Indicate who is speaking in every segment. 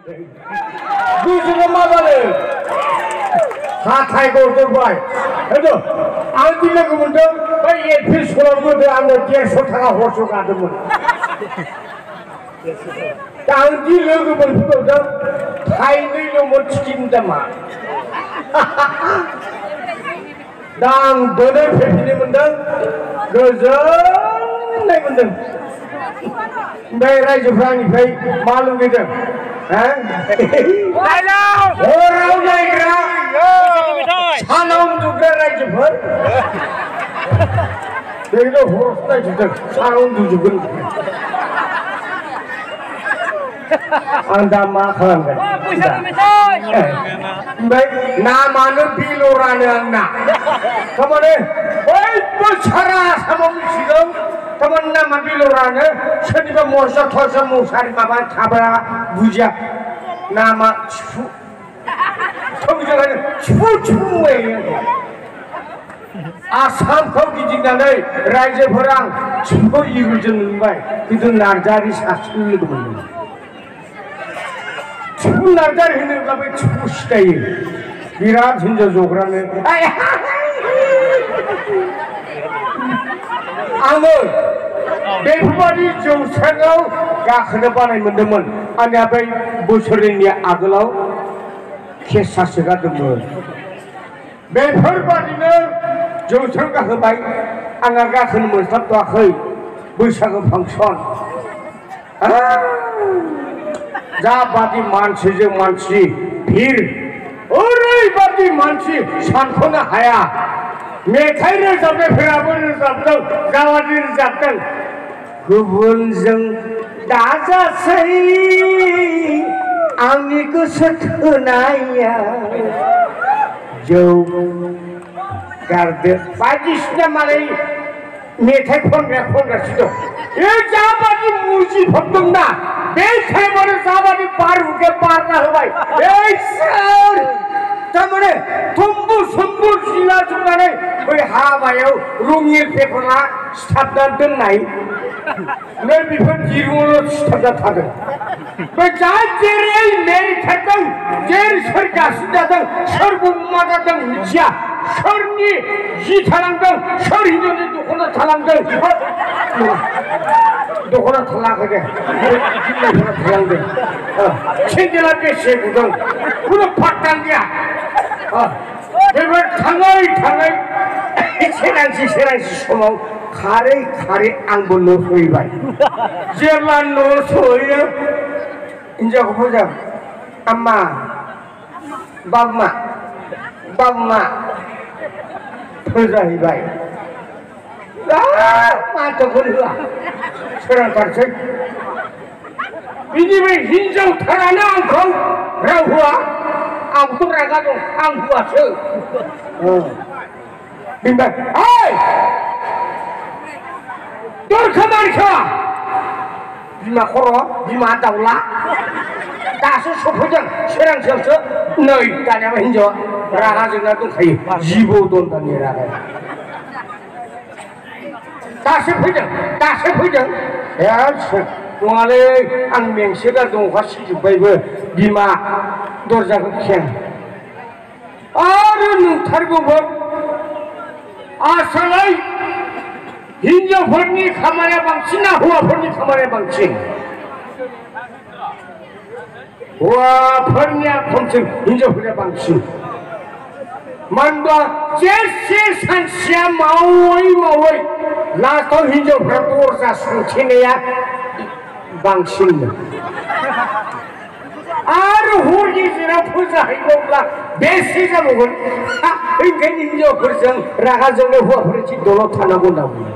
Speaker 1: बुजिनो मा जादों हाथायखौ जोंबाय हेलौ आं दि लोगो मोनदों बै एलपि स्कुलाव गोदो आंनो 150 थाखा हरस' गादोंमोन दा आं दि लोगो मोनफैबावदों थाइनैल'मोन टिकेटनि दामा दा आं दिनै फैफिननो मोनदों गोजोननाय मोनदों ओमफ्राय रायजोफ्रा आंनिफ्राय मा लुगैदों हराव नायग्रा सानाव उन्दुग्रा रायजोफोर बेनो हरावसो नायजोबदों सानाव उन्दुजोबगोन आं दा मा खालामगोन ओमफ्राय नामानो बिलरानो आंना थारमाने बयबो सारा आसामाव मिथिगौ थारमाने नामा बिलरानो सोरनिबा मरसा थरसा मुसारि माबा थाब्ला बुजिया नामा थिफु थोंजोङानो थिफु थिफु आसामखौ गिदिंनानै रायजोफोरा आं थिफुखौ इरुजों नुबाय खिन्थु नार्जारि सासेखौ लोगो मोनदों थिफु नार्जारि होनोब्ला बे थिफु सिनायो बिराद हिनजाव जग्रानो आङो बेफोरबादि जौस्राङाव गाखोनो बानाय मोनदोंमोन आंनिया बै बोसोरनैनि आगोलाव केसासो गारदोंमोन बेफोरबादिनो जौस्रां गाखोबाय आंहा गाखोनो मोनस्लाबथ'वाखै बैसागो फांसन जाबादि मानसिजों मानसि भिर ओरैबादि मानसि सानख'नो हाया मेथाइ रोजाबनायफोराबो रोजाबदों गावारि रोजाबदों गुबुनजों दाजासै आंनि गोसो थोनाया जौ गारदो बायदिसिना मालाय मेथाइ खनगासिनो दं जाबादि मुजिफबदोंना बे टाइमावनो जाबादि बारहुंखाया बारना होबाय सोर थारमाने थुम्बु सम्बु जिला जोबनानै बै हाबायाव रङिल पेपारा सिथाबनानै दोननाय नै बेफोर दिरुङावल' सिथाबना थादों बे जा जेरै मेरि थादों जेरै सोर गासिनो जादों सोर मा जादों मिथिया सोरनि जि थालांदों सोर हिनजावनि दख'ना थालांदों दख'ना थालाङाखै दे दख'ना थालांदों सेन्देला बेसे गुदुं खुनु फात्ता गैया बेफोर थाङै थाङै सेरांसि समाव खारै खारै आंबो न' सहैबाय जेब्ला न' सहैयो हिनजावखौ मोजां आम्मा बाबुमा फोजाहैबाय माथोखौनो होआ सोरांथारसै बिनिफ्राय हिनजावथारानो आंखौ राव होआ आंथ' रागा दं आं होआसो बेनिफ्राय दरखा बिमा खर' बिमा दाउला दासो सफैदों सोरांसेयावसो नै दानियाबा हिनजावा रागा जोंना दंखायो जिबौ दन्दानि रागाया दासो फैदों नङालै आं मेंसेगार दं अखा सिजोब्बायबो बिमा दरजाखौ खें आरो नंथारगौमोन आसलै हिनजावफोरनि खामानिया बांसिन ना हौवाफोरनि खामानिया बांसिन हौवाफोरनिया खमसिन हिनजावफोरनिया बांसिन मानोबा जेसे सानसेया मावै लास्टआव हिनजावफ्रा दरजा सुंथेनाया बांसिन आरो हर गेजेराव फोजाहैबावब्ला बेसे जाबावगोन ओंखायनो हिनजावफोरजों रागा जोंनो हौवाफोर एसे दलद थानांगौ होनना बुङो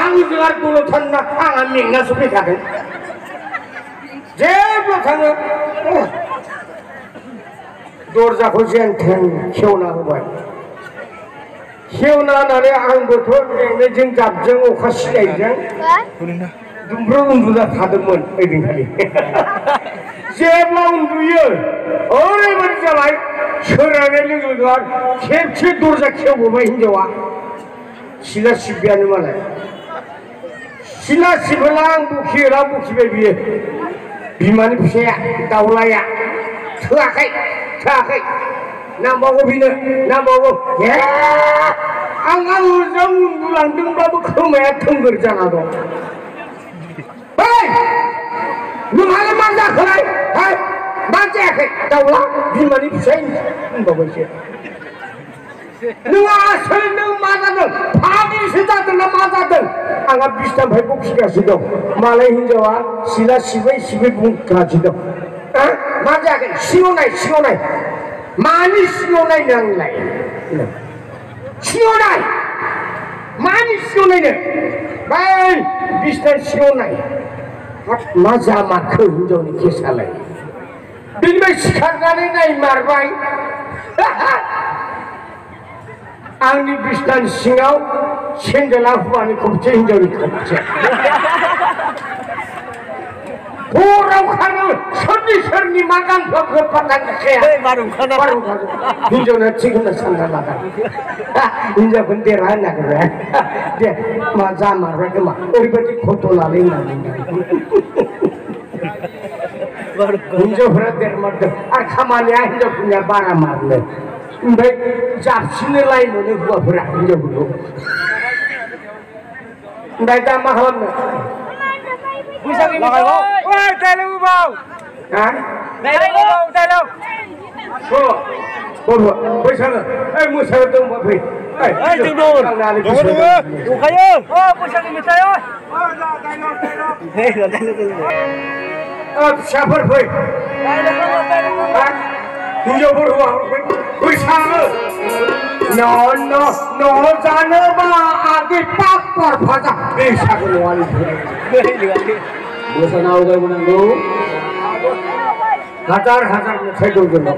Speaker 1: आंजों आरो दलद थानो आंहा मेंनासो फैखादों जेब्ला थाङो दरजाखौ जेन थेन खेवना होबाय खेवना होनानै आंबोथ' मेंनायजों जाबजों अखा सिनायजों दुमब्रु उन्दुना थादोंमोन ओइदिनखालि जेब्ला उन्दुयो ओरैबायदि जाबाय सोरांनाय लोगो लोगो खेबसे दरजा खेवबोबाय हिनजावा सिला सिबियानो मालाय सिला सिबोला आं बुखियोला बुखिबाय बियो बिमानि फिसाया दाउलाया थोआखै नांबावगौ बेनो नांबावगौ आं आंजों उन्दुलांदोंब्लाबो खोमाया थोंगोर जाना दं नोंहालाय मा जाखोलाय मा जायाखै दाउला बिमानि फिसाया होनबावबायसो नों आसोल नों मा जादों फाग्लिसो जादों ना मा जादों आंहा बिसनानिफ्राय बखिगासिनो दं मालाय हिनजावा सिला सिबै बुंगासिनो दं मा जायाखै सिङाव नाय मानि सिङाव नायनो आंलाय सिङाव नाय मानि सिङाव नायनो बै बिसनानि सिङाव नाय मा जामारखो हिनजावनि केसालाय बिनिफ्राय सिखारनानै नायमारबाय आंनि बिसनानि सिङाव सेन्देला हौवानि खबसे हिनजावनि खबसे हराव खारो सोरनि मा गानफ्राबो फाथाखै हिनजावना थिग होनना सानना लागा हिनजावखौनो देरहा होनना नागिरबाय दे मा जामारबाय खोमा ओरैबायदि खथ' लालै होननानै हिनजावफोरा देरमारदों आरो खामानिया हिनजावफोरनिया बारा मारनो ओमफ्राय जाबसिनो लाय मोनो हौवाफोरा हिनजावफोरखौ ओमफ्राय दा मा खालामनो बैसागो मोसानो दंबा फै फिसाफोर फै हिनजावफोर हौवाफोर बैसागो न' जानोबा आगे पाक पर फाजा बैसागो न'आनि मोसाना आवगायबोनांगौ हाजार मेथाइ दं जोंनाव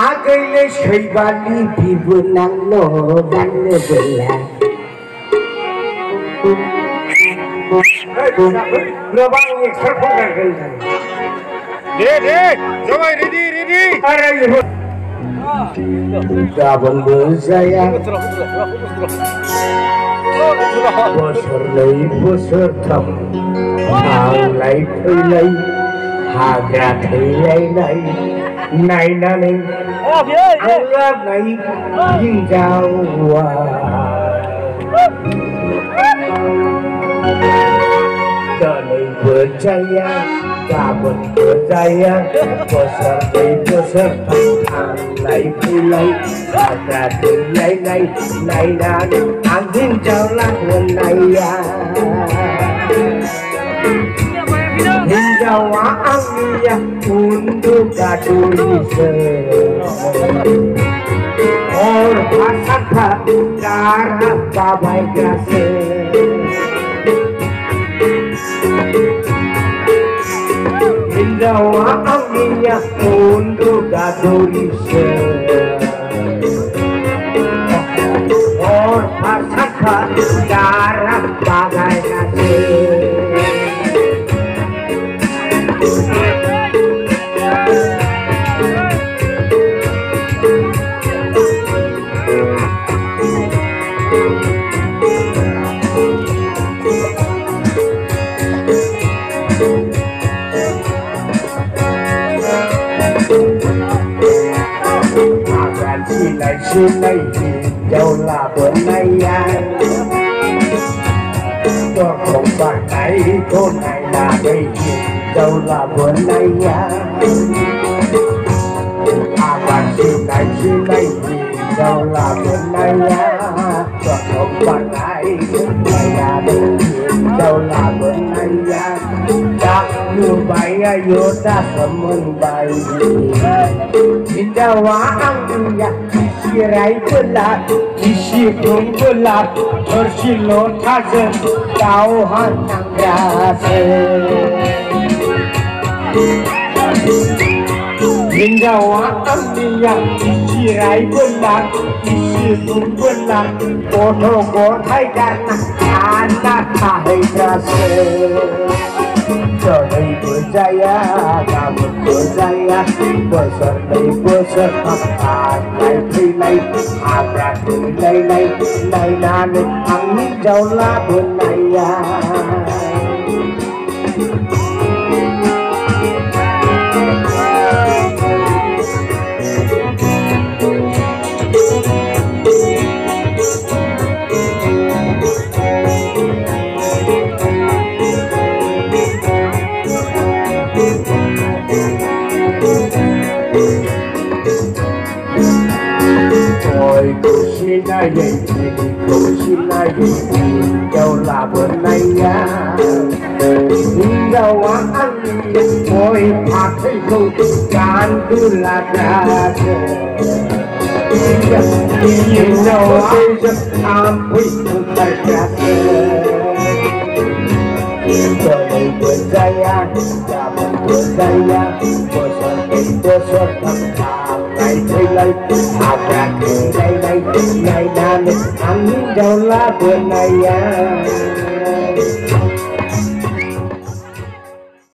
Speaker 1: आगैले सैबालि बिबोनांनो गाननोबोला गोबां एक्सट्रा खनगोन
Speaker 2: दे जाबाय रेडि
Speaker 1: अरे गाबोनबो जाया बोसोरनै बोसोरथाम थांलाय फैलाय हाग्रा थैलायनाय नायनानै आंलानाय हिनजावा दिनैबो जाया गाबोनबो जाया बोसोरनै बोसोरथाम थांलाय फैलाय हाग्रा थैलायनाय नायनानै आं हिनजाव लाबोनाया हिनजावा आंनिया उन्दुगादुलिसो हरफा सानफा गारहा बाबायग्रासो हिनजावा आंनिया उन्दुगादुलिसो हरफा सानफा गारहा बाबायग्रासो Silai hidup lah benayang, kau pakai kau naik lagi hidup lah benayang. Akan silai hidup lah benayang, kau pakai kau naik lagi hidup lah benayang. Tak lupa yoda semenbai, Jawa angnya. Sirai belat, isi pun belat, bersilot hasil tauhan yang rasa. Jawa angnya sirai belat, isi pun belat, kotor dan anak tahai rasa. Jangan berjaya, kamu berjaya, besar Nai, agak nai, angin jauh lah benaya. Jawa Oi pakai kau kandu lagada Jawa ampui terjadi Boleh berjaya, dapat berjaya Bosor Ngày chơi lấy học ra đây ngày đàn angin jauh lah bernaya